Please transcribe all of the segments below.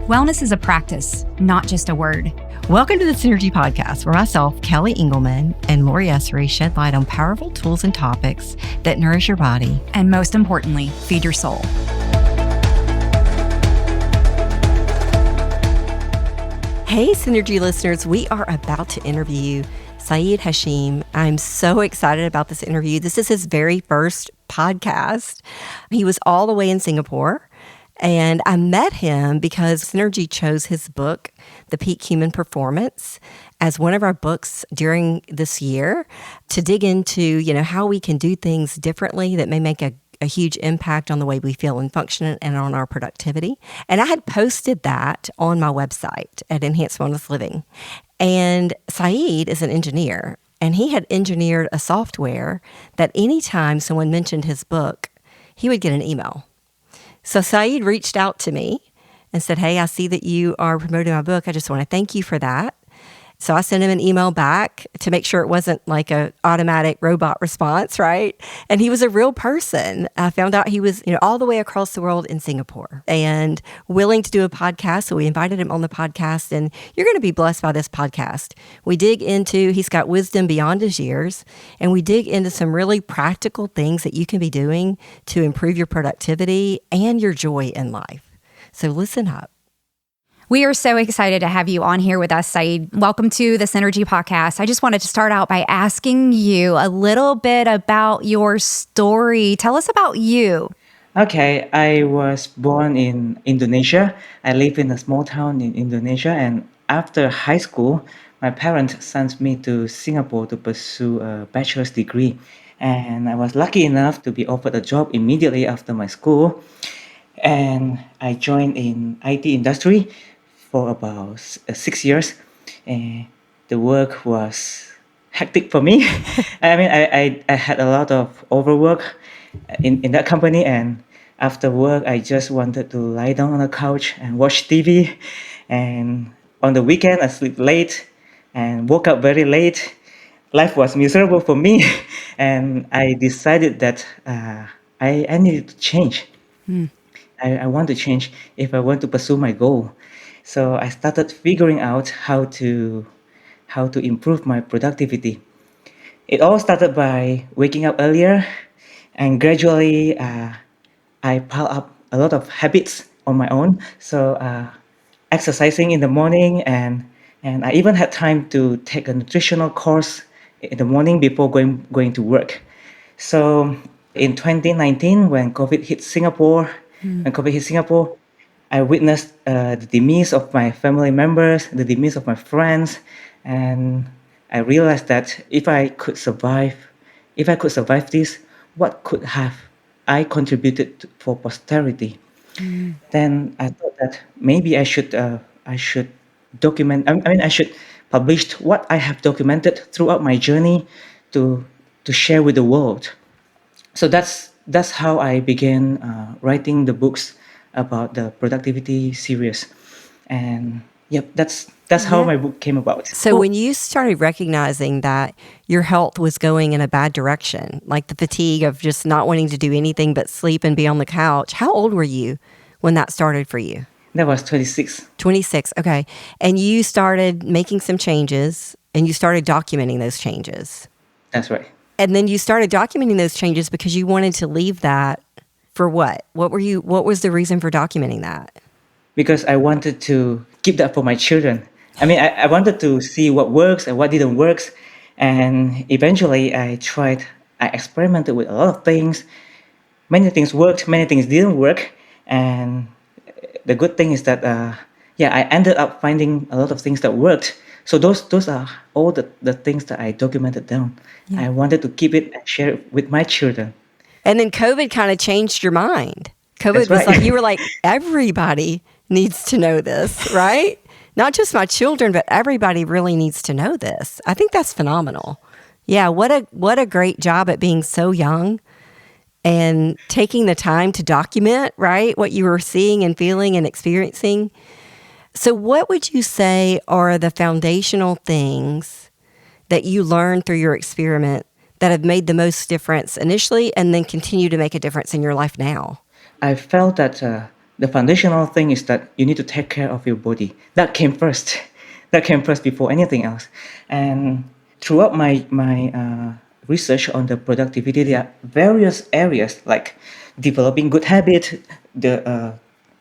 Wellness is a practice, not just a word. Welcome to the Synergy Podcast, where myself, Kelly Engelman, and Lori Essery shed light on powerful tools and topics that nourish your body. And most importantly, feed your soul. Hey, Synergy listeners, we are about to interview Said Hasyim. I'm so excited about this interview. This is his very first podcast. He was all the way in Singapore. And I met him because Synergy chose his book, The Peak Human Performance, as one of our books during this year to dig into, how we can do things differently that may make a huge impact on the way we feel and function and on our productivity. And I had posted that on my website at Enhanced Wellness Living. And Said is an engineer, and he had engineered a software that anytime someone mentioned his book, he would get an email. So Said reached out to me and said, hey, I see that you are promoting my book. I just want to thank you for that. So I sent him an email back to make sure it wasn't like an automatic robot response, right? And he was a real person. I found out he was, all the way across the world in Singapore and willing to do a podcast. So we invited him on the podcast, and you're going to be blessed by this podcast. We dig into, he's got wisdom beyond his years, and we dig into some really practical things that you can be doing to improve your productivity and your joy in life. So listen up. We are so excited to have you on here with us, Said. Welcome to the Synergy Podcast. I just wanted to start out by asking you a little bit about your story. Tell us about you. Okay, I was born in Indonesia. I live in a small town in Indonesia, and after high school, my parents sent me to Singapore to pursue a bachelor's degree. And I was lucky enough to be offered a job immediately after my school. And I joined in IT industry for about 6 years. The work was hectic for me. I had a lot of overwork in that company, and after work, I just wanted to lie down on the couch and watch TV. And on the weekend, I sleep late and woke up very late. Life was miserable for me, and I decided that I needed to change. I want to change if I want to pursue my goal. So I started figuring out how to improve my productivity. It all started by waking up earlier, and gradually I piled up a lot of habits on my own. So exercising in the morning, and I even had time to take a nutritional course in the morning before going to work. So in 2019, when COVID hit Singapore, I witnessed the demise of my family members, the demise of my friends, and I realized that if I could survive this, what could have I contributed for posterity? Then I thought that maybe I should document. I should publish what I have documented throughout my journey to share with the world. So that's how I began writing the books about the productivity series. And that's how my book came about. So when you started recognizing that your health was going in a bad direction, like the fatigue of just not wanting to do anything but sleep and be on the couch, how old were you when that started for you? That was 26. 26, okay. And you started making some changes, and you started documenting those changes. That's right. And then you started documenting those changes because you wanted to leave that for what? What was the reason for documenting that? Because I wanted to keep that for my children. I wanted to see what works and what didn't work. And eventually I experimented with a lot of things. Many things worked, many things didn't work. And the good thing is that, I ended up finding a lot of things that worked. So those are all the things that I documented down. Yeah. I wanted to keep it and share it with my children. And then COVID kind of changed your mind. COVID That's was right. like, you were like, everybody needs to know this, right? Not just my children, but everybody really needs to know this. I think that's phenomenal. Yeah, what a great job at being so young and taking the time to document, right, what you were seeing and feeling and experiencing. So what would you say are the foundational things that you learned through your experiment that have made the most difference initially and then continue to make a difference in your life now? I felt that the foundational thing is that you need to take care of your body. That came first. That came first before anything else. And throughout my research on the productivity, there are various areas like developing good habit, the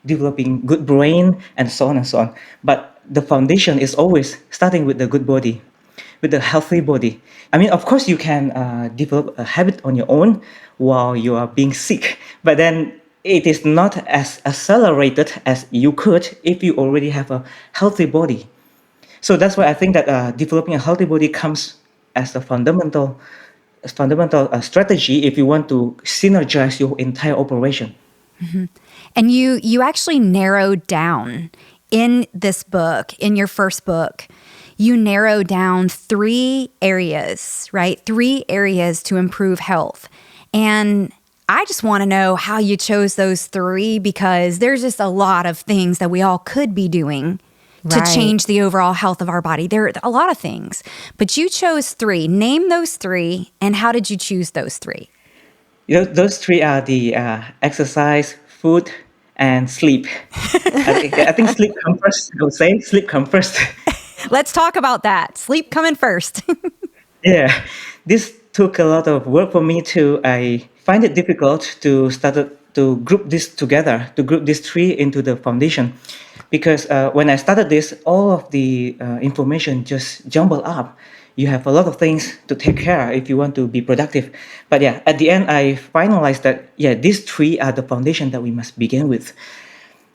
developing good brain, and so on and so on. But the foundation is always starting with the good body, with a healthy body. I mean, of course, you can develop a habit on your own while you are being sick, but then it is not as accelerated as you could if you already have a healthy body. So that's why I think that developing a healthy body comes as a fundamental strategy if you want to synergize your entire operation. And you actually narrowed down in this book, in your first book, you narrow down 3 areas, right? 3 areas to improve health. And I just want to know how you chose those 3 because there's just a lot of things that we all could be doing to Right. change the overall health of our body. There are a lot of things, but you chose 3. Name those 3, and how did you choose those 3? Those 3 are the exercise, food, and sleep. I think sleep comes first. I would say sleep comes first. Let's talk about that. Sleep coming first. Yeah, this took a lot of work for me too. I find it difficult to group this together, to group these 3 into the foundation, because when I started this, all of the information just jumbled up. You have a lot of things to take care if you want to be productive. But yeah, at the end, I finalized that yeah, these 3 are the foundation that we must begin with.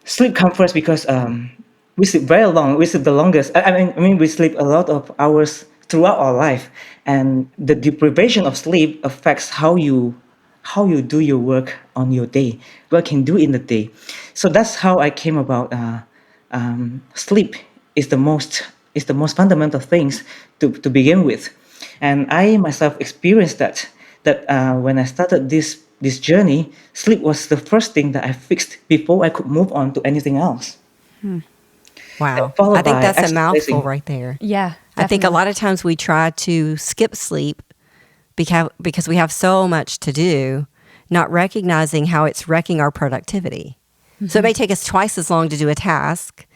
Sleep comes first because we sleep very long. We sleep the longest. I mean, we sleep a lot of hours throughout our life, and the deprivation of sleep affects how you do your work on your day, what you can do in the day. So that's how I came about. Sleep is the most fundamental things to begin with, and I myself experienced that when I started this journey, sleep was the first thing that I fixed before I could move on to anything else. Wow. Followed I think by that's a mouthful exercising. right there. Yeah, I think a lot of times we try to skip sleep because we have so much to do, not recognizing how it's wrecking our productivity. So it may take us twice as long to do a task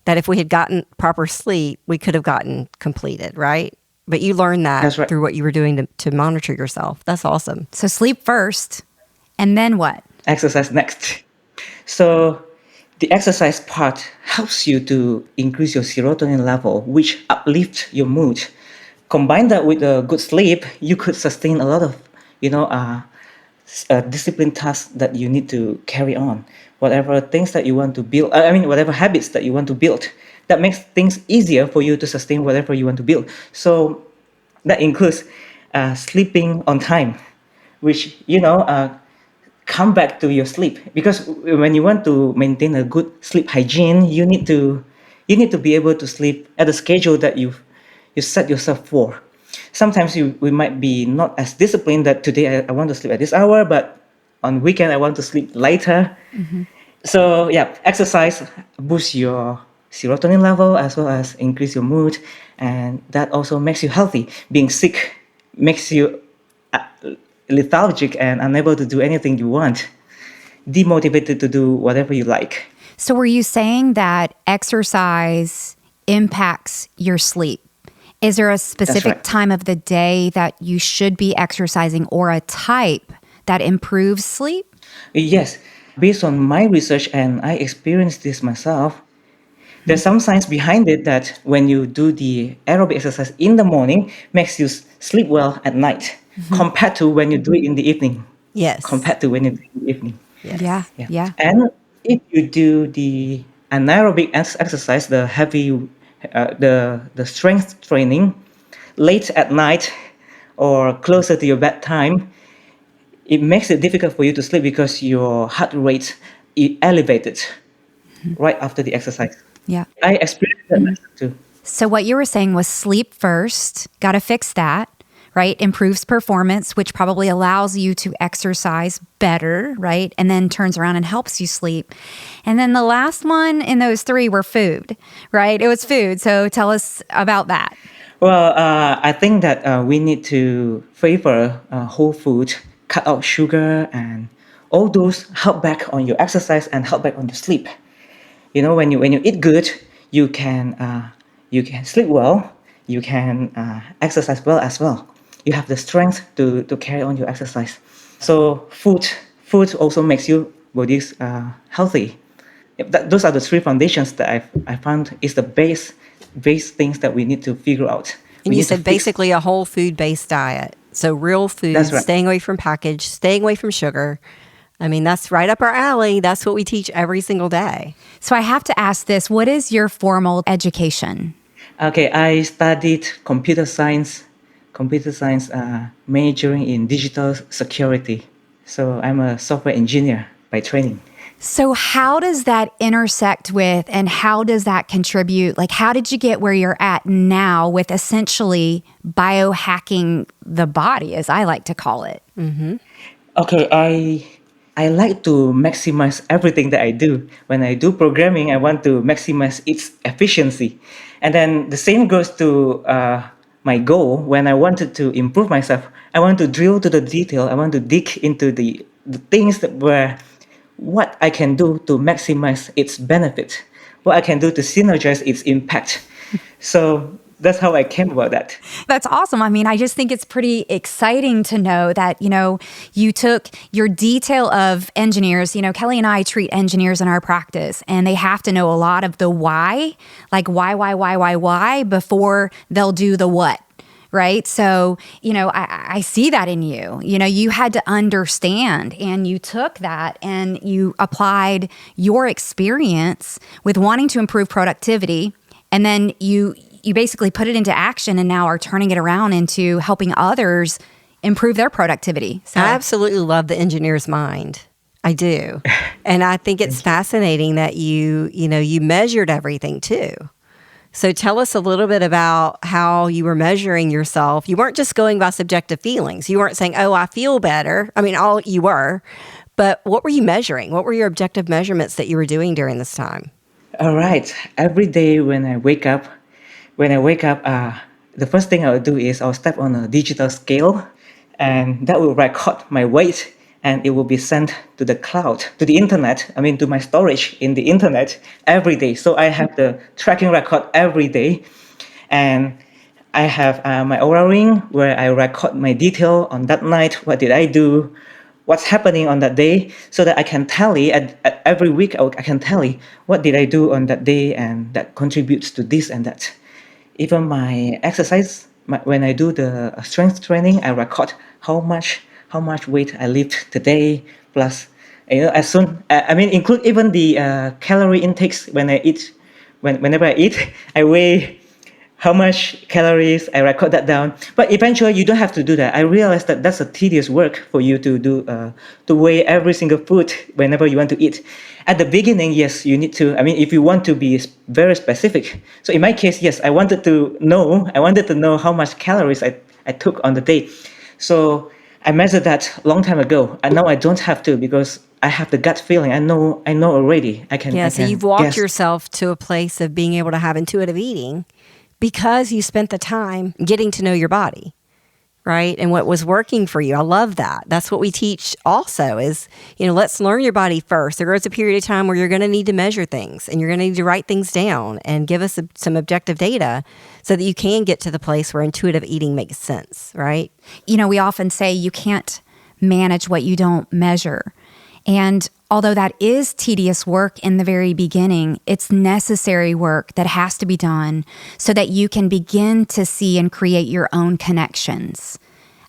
that if we had gotten proper sleep, we could have gotten completed, right? But you learned that That's right. through what you were doing to monitor yourself. That's awesome. So sleep first, and then what? Exercise next. So the exercise part helps you to increase your serotonin level, which uplifts your mood. Combine that with a good sleep, you could sustain a lot of, discipline tasks that you need to carry on. Whatever things that you want to build, whatever habits that you want to build, that makes things easier for you to sustain whatever you want to build. So that includes sleeping on time, which come back to your sleep, because when you want to maintain a good sleep hygiene, you need to be able to sleep at the schedule that you set yourself for. Sometimes we might be not as disciplined that today I want to sleep at this hour, but on weekend I want to sleep later. So yeah, exercise boosts your serotonin level as well as increase your mood, and that also makes you healthy. Being sick makes you uh, lethargic and unable to do anything you want, demotivated to do whatever you like. So were you saying that exercise impacts your sleep? Is there a specific right. time of the day that you should be exercising or a type that improves sleep? Yes, based on my research, and I experienced this myself, there's some science behind it that when you do the aerobic exercise in the morning, makes you sleep well at night compared to when you do it in the evening. Yes. Compared to when you do it in the evening. Yeah. Yeah. Yeah. And if you do the anaerobic exercise, the heavy, the strength training, late at night or closer to your bedtime, it makes it difficult for you to sleep because your heart rate is elevated right after the exercise. Yeah. I experienced that myself too. So what you were saying was sleep first, got to fix that, right? Improves performance, which probably allows you to exercise better, right? And then turns around and helps you sleep. And then the last one in those 3 were food, right? It was food. So tell us about that. Well, I think that we need to favor whole food, cut out sugar and all those help back on your exercise and help back on your sleep. When you eat good, you can you can sleep well, you can exercise well as well. You have the strength to carry on your exercise. So food also makes your body healthy. Those are the three foundations that I found is the base things that we need to figure out. And We you need to said fix. basically a whole food-based diet. So real food, That's right. staying away from packaged, staying away from sugar. I mean, that's right up our alley. That's what we teach every single day. So I have to ask this, what is your formal education? Okay, I studied computer science, majoring in digital security. So I'm a software engineer by training. So how does that intersect with and how does that contribute? Like, how did you get where you're at now with essentially biohacking the body, as I like to call it? Okay, I like to maximize everything that I do. When I do programming, I want to maximize its efficiency, and then the same goes to my goal. When I wanted to improve myself, I want to drill to the detail. I want to dig into the things that were what I can do to maximize its benefit, what I can do to synergize its impact. So that's how I came about that. That's awesome. I mean, I just think it's pretty exciting to know that, you took your detail of engineers. Kelly and I treat engineers in our practice, and they have to know a lot of the why, like why, before they'll do the what. Right. So, I see that in you. You had to understand and you took that and you applied your experience with wanting to improve productivity. And then you basically put it into action and now are turning it around into helping others improve their productivity. So I absolutely love the engineer's mind. I do. And I think it's fascinating that you measured everything too. So tell us a little bit about how you were measuring yourself. You weren't just going by subjective feelings. You weren't saying, oh, I feel better. I mean, all you were. But what were you measuring? What were your objective measurements that you were doing during this time? All right. Every day when I wake up, the first thing I'll do is I'll step on a digital scale, and that will record my weight, and it will be sent to the cloud, to the internet. I mean, to my storage in the internet every day. So I have the tracking record every day, and I have my Aura Ring where I record my detail on that night. What did I do? What's happening on that day, so that I can tally at every week. I can tally what did I do on that day, and that contributes to this and that. Even my exercise, when I do the strength training, I record how much weight I lift today. Plus, as soon I mean, include even the calorie intakes when I eat. Whenever I eat, I weigh how much calories, I record that down. But eventually, you don't have to do that. I realized that that's a tedious work for you to do, to weigh every single food whenever you want to eat. At the beginning, yes, you need to. I mean, if you want to be very specific. So in my case, yes, I wanted to know how much calories I took on the day. So I measured that a long time ago, and now I don't have to because I have the gut feeling. I know already. I can. Yeah, I so can you've walked guess. yourself to a place of being able to have intuitive eating because you spent the time getting to know your body, right? And what was working for you. I love that. That's what we teach also is, let's learn your body first. There goes a period of time where you're going to need to measure things and you're going to need to write things down and give us some objective data so that you can get to the place where intuitive eating makes sense, right? We often say you can't manage what you don't measure. And although that is tedious work in the very beginning, it's necessary work that has to be done so that you can begin to see and create your own connections.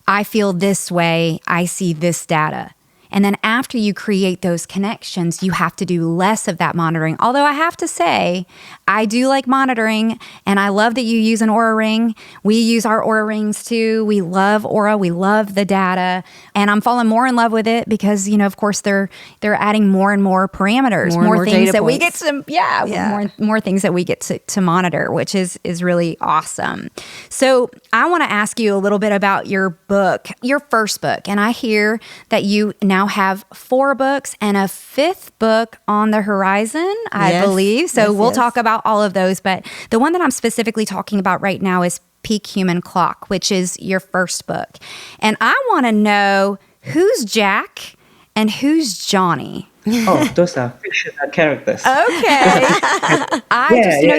I feel this way, I see this data. And then after you create those connections, you have to do less of that monitoring. Although I have to say, I do like monitoring, and I love that you use an Aura Ring. We use our Aura Rings too. We love Aura. We love the data. And I'm falling more in love with it because, of course, they're adding more and more parameters, more things data that we points. get to, more things that we get to monitor, which is really awesome. So I want to ask you a little bit about your book, your first book. And I hear that you now have 4 books and a 5th book on the horizon, I believe. So we'll talk about all of those. But the one that I'm specifically talking about right now is Peak Human Clock, which is your first book. And I want to know who's Jack And who's Johnny? Oh, those are fictional characters. Okay.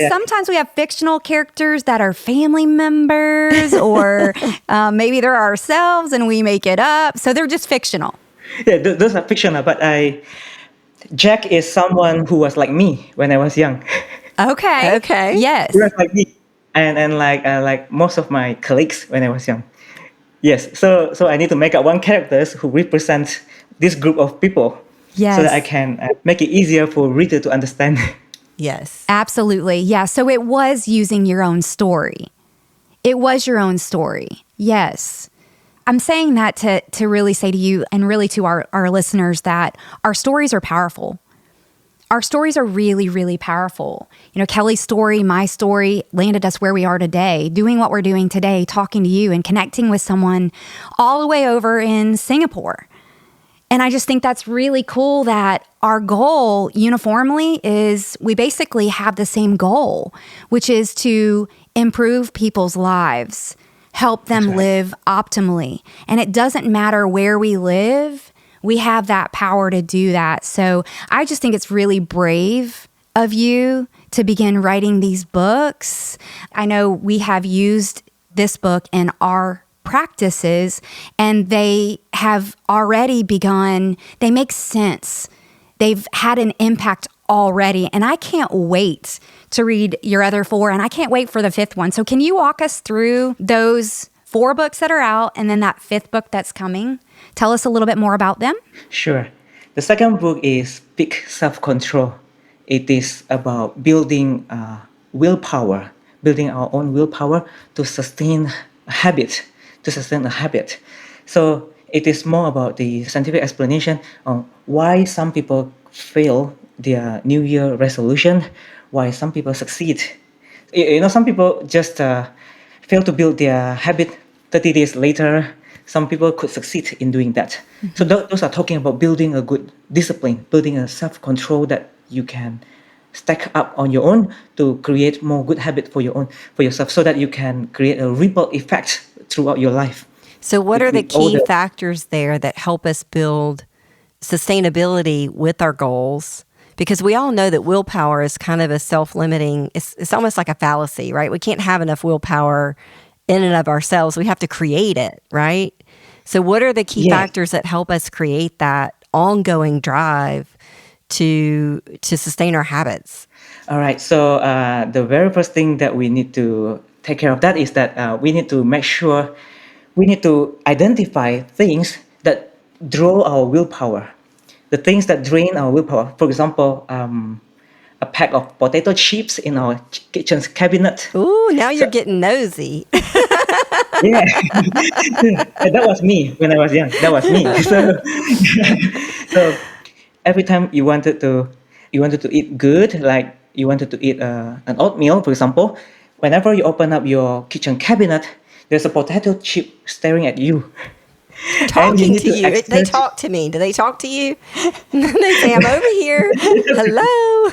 Sometimes we have fictional characters that are family members or maybe they're ourselves and we make it up. So they're just fictional. Yeah, those are fictional, but Jack is someone who was like me when I was young. Okay. Okay. Yes. He was like me, and like most of my colleagues when I was young. Yes, so I need to make up one character who represents this group of people, Yes. so that I can make it easier for reader to understand. Yes. Absolutely. Yeah. So it was using your own story. It was your own story. Yes. I'm saying that to really say to you and really to our listeners that our stories are powerful. Our stories are really, really powerful. You know, Kelly's story, my story landed us where we are today, doing what we're doing today, talking to you and connecting with someone all the way over in Singapore. And I just think that's really cool that our goal uniformly is we basically have the same goal, which is to improve people's lives, help them live optimally. And it doesn't matter where we live, we have that power to do that. So I just think it's really brave of you to begin writing these books. I know we have used this book in our practices and they have already begun, they make sense. They've had an impact already. And I can't wait to read your other 4 and I can't wait for the 5th one. So can you walk us through those 4 books that are out and then that 5th book that's coming? Tell us a little bit more about them. Sure. The second book is Peak Self-Control. It is about building willpower, building our own willpower to sustain a habit, So it is more about the scientific explanation on why some people fail their New Year resolution, why some people succeed. Some people just fail to build their habit 30 days later. Some people could succeed in doing that. Mm-hmm. So those are talking about building a good discipline, building a self-control that you can stack up on your own to create more good habit for yourself, so that you can create a ripple effect throughout your life. So what are the key factors there that help us build sustainability with our goals? Because we all know that willpower is kind of a self-limiting, it's almost like a fallacy, right? We can't have enough willpower in and of ourselves. We have to create it, right? So what are the key factors that help us create that ongoing drive to sustain our habits? All right. So the very first thing that we need to take care of that is that we need to make sure we need to identify things that draw our willpower, the things that drain our willpower. For example, a pack of potato chips in our kitchen cabinet. Ooh, now you're getting nosy. Yeah, that was me when I was young. That was me. So every time you wanted to eat good, like you wanted to eat an oatmeal, for example, whenever you open up your kitchen cabinet, there's a potato chip staring at you. Talking to you. They talk to me. Do they talk to you? They say, I'm over here. Hello.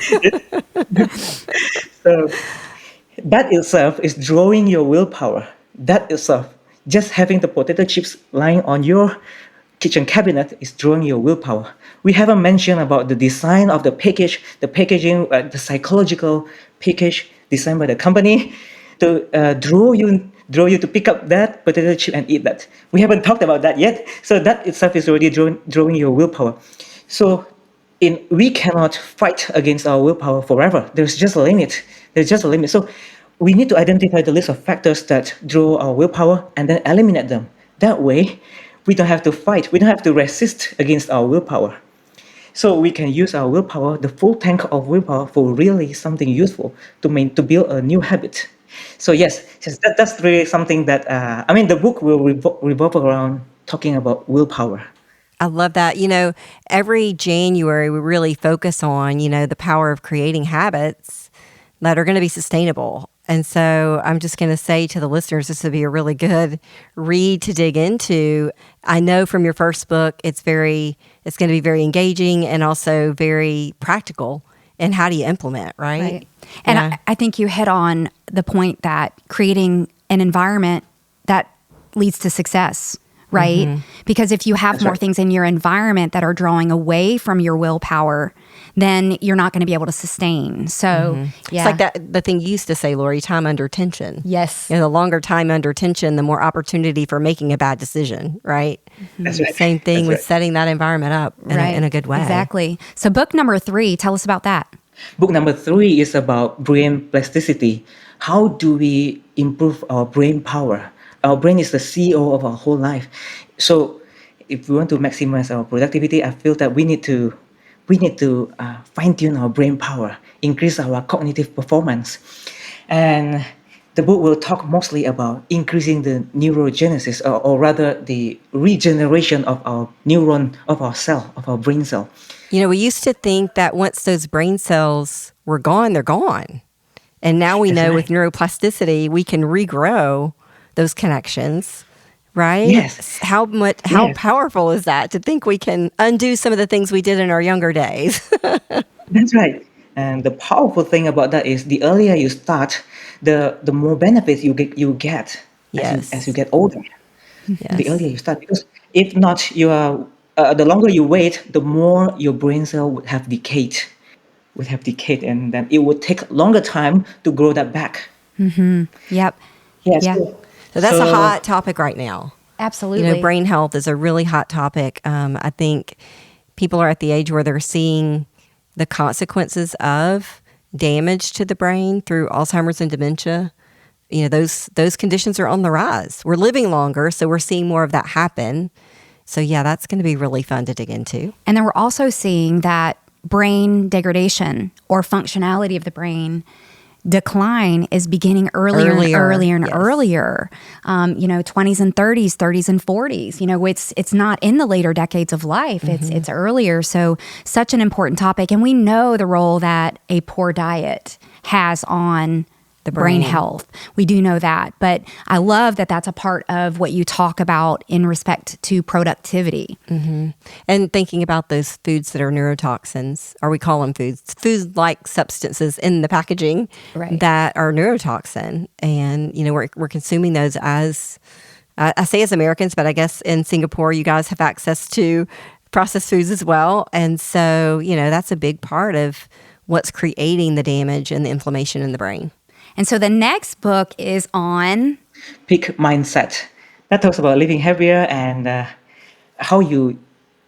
So that itself is drawing your willpower. That itself, just having the potato chips lying on your kitchen cabinet is drawing your willpower. We haven't mentioned about the design of the package, the packaging, the psychological package designed by the company to draw you to pick up that potato chip and eat that. We haven't talked about that yet. So that itself is already drawing your willpower. So we cannot fight against our willpower forever. There's just a limit. So we need to identify the list of factors that draw our willpower and then eliminate them. That way, we don't have to fight. We don't have to resist against our willpower. So we can use our willpower, the full tank of willpower, for really something useful to build a new habit. So yes, that's really something that, the book will revolve around talking about willpower. I love that. Every January we really focus on, the power of creating habits that are going to be sustainable. And so I'm just going to say to the listeners, this would be a really good read to dig into. I know from your first book, it's going to be very engaging and also very practical. And how do you implement, right? And I think you hit on the point that creating an environment that leads to success, right? Because if you have That's more right. things in your environment that are drawing away from your willpower, then you're not going to be able to sustain. So, It's like that the thing you used to say, Lori, time under tension. Yes. The longer time under tension, the more opportunity for making a bad decision, right? That's right. Same thing That's with right. setting that environment up in a good way. Exactly. So, book number 3, tell us about that. Book number 3 is about brain plasticity. How do we improve our brain power? Our brain is the CEO of our whole life. So, if we want to maximize our productivity, I feel that we need to fine tune our brain power, increase our cognitive performance, and the book will talk mostly about increasing the neurogenesis, or rather the regeneration of our neuron, of our cell, of our brain cell. We used to think that once those brain cells were gone, they're gone. And now we That's know right. with neuroplasticity, we can regrow those connections, right? Yes. How Yes. powerful is that to think we can undo some of the things we did in our younger days? That's right. And the powerful thing about that is the earlier you start, the more benefits you get as you Yes. get older. The Yes. earlier you start, because if not, the longer you wait, the more your brain cell would have decayed, and then it would take longer time to grow that back. Yep. Yeah. Yeah. So that's a So hot topic right now. Absolutely. Brain health is a really hot topic. I think people are at the age where they're seeing the consequences of damage to the brain through Alzheimer's and dementia. Those conditions are on the rise. We're living longer, so we're seeing more of that happen. So yeah, that's going to be really fun to dig into. And then we're also seeing that brain degradation or functionality of the brain decline is beginning earlier and Earlier, earlier and yes. earlier. 20s and 30s, 30s and 40s. It's not in the later decades of life. It's earlier. So such an important topic. And we know the role that a poor diet has on the brain brain. health. We do know that. But I love that that's a part of what you talk about in respect to productivity. And thinking about those foods that are neurotoxins, or we call them food-like substances in the packaging Right. that are neurotoxin. And, we're consuming those as, I say as Americans, but I guess in Singapore, you guys have access to processed foods as well. And so, that's a big part of what's creating the damage and the inflammation in the brain. And so the next book is on peak mindset. That talks about living heavier and how you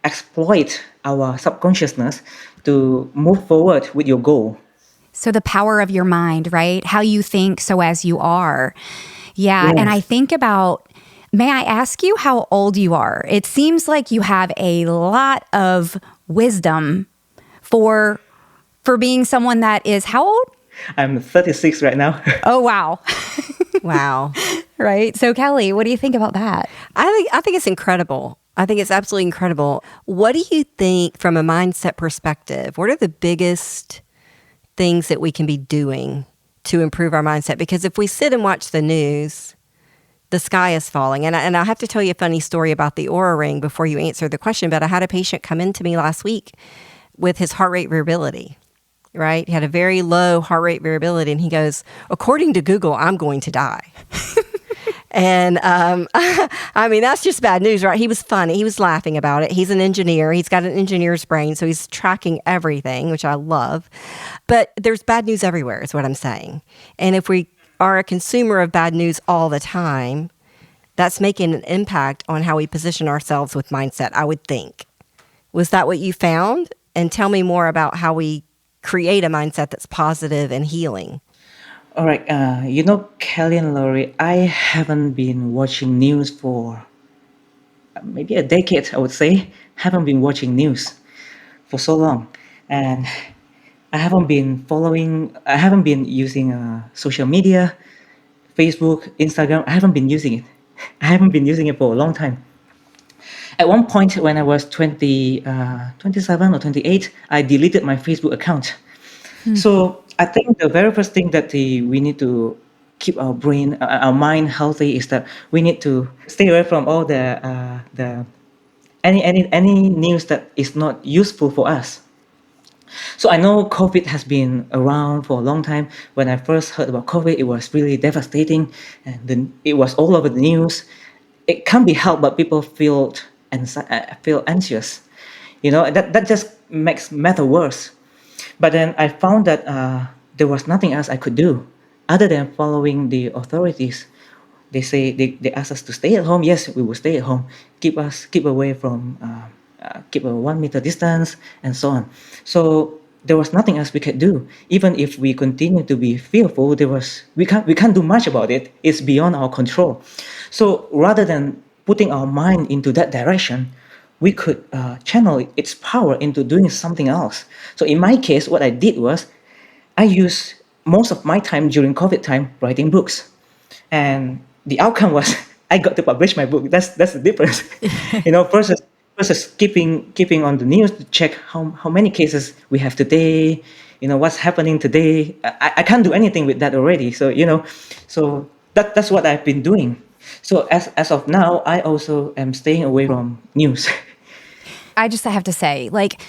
exploit our subconsciousness to move forward with your goal. so the power of your mind, right? How you think so as you are. Yeah. Yes. And I think about, may I ask you how old you are? It seems like you have a lot of wisdom for being someone that is how old? I'm 36 right now. Oh, wow. Wow. Right. So Kelly, what do you think about that? I think it's incredible. I think it's absolutely incredible. What do you think from a mindset perspective? What are the biggest things that we can be doing to improve our mindset? Because if we sit and watch the news, the sky is falling. And I have to tell you a funny story about the Aura Ring before you answer the question. But I had a patient come into me last week with his heart rate variability. Right? He had a very low heart rate variability, and he goes, according to Google, I'm going to die. And I mean, that's just bad news, right? He was funny. He was laughing about it. He's an engineer. He's got an engineer's brain, so he's tracking everything, which I love. But there's bad news everywhere, is what I'm saying. And if we are a consumer of bad news all the time, that's making an impact on how we position ourselves with mindset, I would think. Was that what you found? And tell me more about how we create a mindset that's positive and healing. All right, Kelly and Lori, I haven't been watching news for maybe a decade, I would say. Haven't been watching news for so long. And I haven't been using social media, Facebook, Instagram. I haven't been using it. I haven't been using it for a long time. At one point, when I was 27 or 28, I deleted my Facebook account. So I think the very first thing that we need to keep our mind healthy is that we need to stay away from all the any news that is not useful for us. So I know COVID has been around for a long time. When I first heard about COVID, it was really devastating, and then it was all over the news. it can't be helped, but people feel anxious. That just makes matter worse. But then I found that there was nothing else I could do other than following the authorities. They ask us to stay at home. Yes, we will stay at home. Keep away from keep a 1 meter distance and so on. So there was nothing else we could do. Even if we continue to be fearful, we can't do much about it. It's beyond our control. So rather than putting our mind into that direction, we could channel its power into doing something else. So in my case, what I did was I used most of my time during COVID time writing books, and the outcome was I got to publish my book. That's the difference, versus keeping on the news to check how many cases we have today. What's happening today. I can't do anything with that already. So that's what I've been doing. So as of now, I also am staying away from news. I just have to say, like,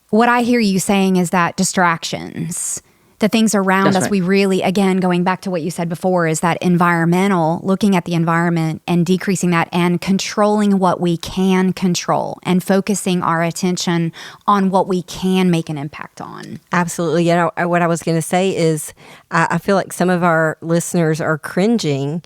what I hear you saying is that distractions, the things around That's us, right. we really, again, going back to what you said before, is that environmental, looking at the environment and decreasing that and controlling what we can control and focusing our attention on what we can make an impact on. Absolutely. What I was going to say is I feel like some of our listeners are cringing,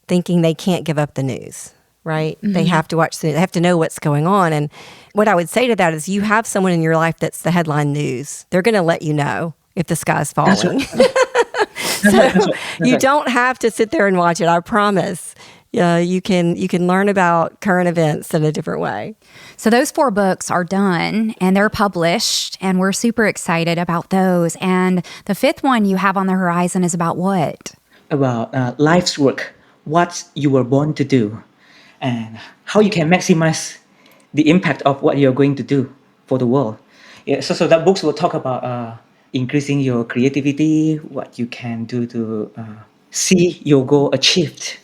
thinking they can't give up the news, right? They have to watch the news. They have to know what's going on. And what I would say to that is you have someone in your life that's the headline news. They're going to let you know if the sky's falling. That's right. So That's you right. don't have to sit there and watch it. I promise. You can learn about current events in a different way. So those 4 books are done and they're published, and we're super excited about those. And the 5th one you have on the horizon is about what? About life's work, what you were born to do, and how you can maximize the impact of what you're going to do for the world. Yeah, so that books will talk about increasing your creativity, what you can do to see your goal achieved.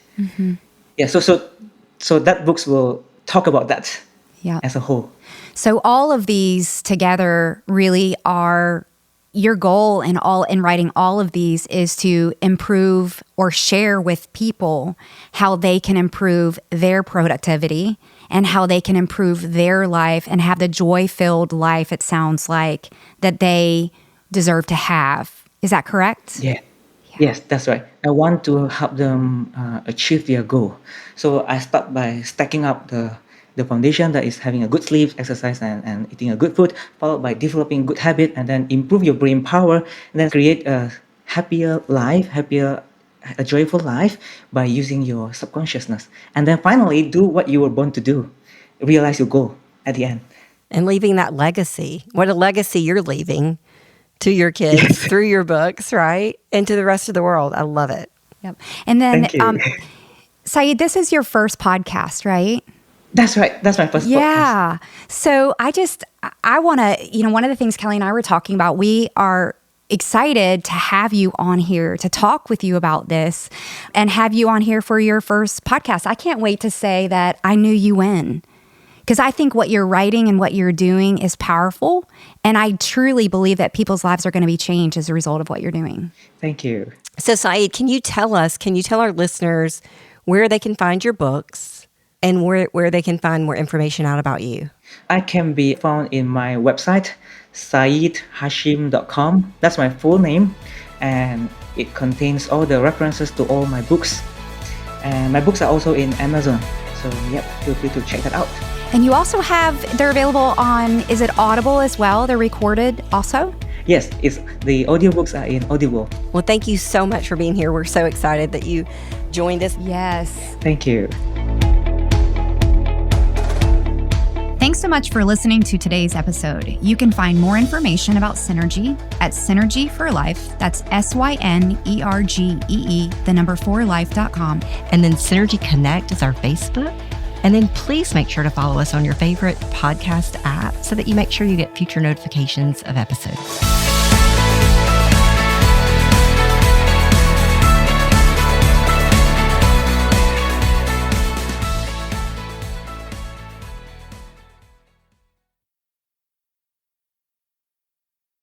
Yeah, so that books will talk about that Yeah. as a whole. So all of these together really are your goal in writing all of these is to improve or share with people how they can improve their productivity and how they can improve their life and have the joy-filled life, it sounds like, that they deserve to have. Is that correct? Yeah. Yes, that's right. I want to help them achieve their goal. So I start by stacking up the foundation, that is having a good sleep, exercise, and eating a good food, followed by developing good habit, and then improve your brain power, and then create a happier life, a joyful life by using your subconsciousness. And then finally, do what you were born to do. Realize your goal at the end. And leaving that legacy. What a legacy you're leaving to your kids through your books, right? And to the rest of the world. I love it. Yep. And then, Thank you. Said, this is your first podcast, right? That's right. That's my first podcast. Yeah. So I want to, one of the things Kelly and I were talking about, we are excited to have you on here to talk with you about this and have you on here for your first podcast. I can't wait to say that I knew you when, because I think what you're writing and what you're doing is powerful. And I truly believe that people's lives are going to be changed as a result of what you're doing. Thank you. So, Said, can you tell our listeners where they can find your books and where they can find more information out about you? I can be found in my website, saidhasyim.com. That's my full name, and it contains all the references to all my books. And my books are also in Amazon. So, feel free to check that out. And you also they're available on, is it Audible as well? They're recorded also? Yes, the audiobooks are in Audible. Well, thank you so much for being here. We're so excited that you joined us. Yes. Thank you. Thanks so much for listening to today's episode. You can find more information about Synergy at Synergy for Life. That's SYNERGEE, 4life.com. And then Synergy Connect is our Facebook. And then please make sure to follow us on your favorite podcast app so that you make sure you get future notifications of episodes.